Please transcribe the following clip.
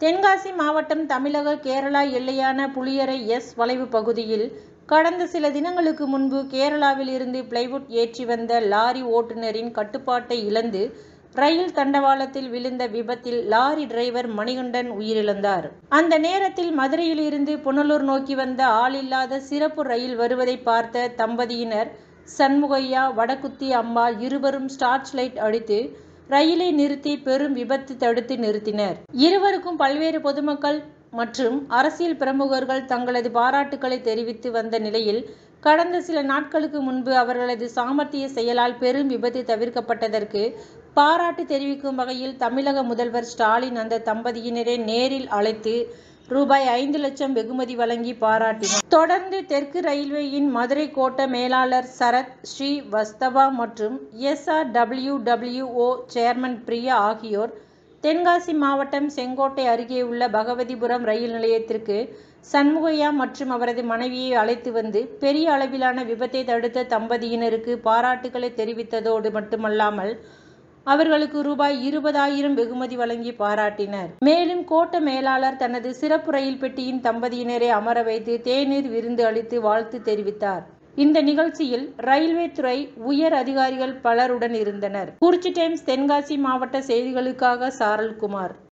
தென்காசி மாவட்டம் தமிழக கேரளா எல்லையான புளியரை வளைவு பகுதியில் கடந்த சில தினங்களுக்கு முன்பு கேரளாவில் இருந்து பிளைவுட் ஏற்றி வந்த லாரி ஓட்டுநரின் கட்டுப்பாட்டை இழந்து ரயில் தண்டவாளத்தில் விழுந்த விபத்தில் லாரி டிரைவர் மணிகண்டன் உயிரிழந்தார். அந்த நேரத்தில் மதுரையில் இருந்து புனலூர் நோக்கி வந்த ஆளில்லாத சிறப்பு ரயில் வருவதை பார்த்த தம்பதியினர் சண்முகையா, வடக்குத்தி அம்மாள் இருவரும் டார்ச் லைட் அடித்து ரயிலை நிறுத்தி பெரும் விபத்து தடுத்து நிறுத்தினர். இருவருக்கும் பல்வேறு பொதுமக்கள் மற்றும் அரசியல் பிரமுகர்கள் தங்களது பாராட்டுக்களை தெரிவித்து வந்த நிலையில் கடந்த சில நாட்களுக்கு முன்பு அவர்களது சாமர்த்திய செயலால் பெரும் விபத்து தவிர்க்கப்பட்டதற்கு பாராட்டு தெரிவிக்கும் வகையில் தமிழக முதல்வர் ஸ்டாலின் அந்த தம்பதியினரை நேரில் அழைத்து ரூபாய் 5 லட்சம் வெகுமதி வழங்கி பாராட்டினார். தொடர்ந்து தெற்கு ரயில்வேயின் மதுரை கோட்ட மேலாளர் சரத் ஸ்ரீவஸ்தவா மற்றும் SRWWO சேர்மன் பிரியா ஆகியோர் தென்காசி மாவட்டம் செங்கோட்டை அருகே உள்ள பகவதிபுரம் ரயில் நிலையத்திற்கு சண்முகையா மற்றும் அவரது மனைவியை அழைத்து வந்து பெரிய அளவிலான விபத்தை தடுத்த தம்பதியினருக்கு பாராட்டுக்களை தெரிவித்ததோடு மட்டுமல்லாமல் அவர்களுக்கு ரூபாய் 20,000 வெகுமதி வழங்கி பாராட்டினர். மேலும் கோட்ட மேலாளர் தனது சிறப்பு ரயில் பெட்டியின் தம்பதியினரை அமர வைத்து தேநீர் விருந்து அளித்து வாழ்த்து தெரிவித்தார். இந்த நிகழ்ச்சியில் ரயில்வே துறை உயர் அதிகாரிகள் பலருடன் இருந்தனர். குறிச்சி டைம்ஸ் தென்காசி மாவட்ட செய்திகளுக்காக சாரல்குமார்.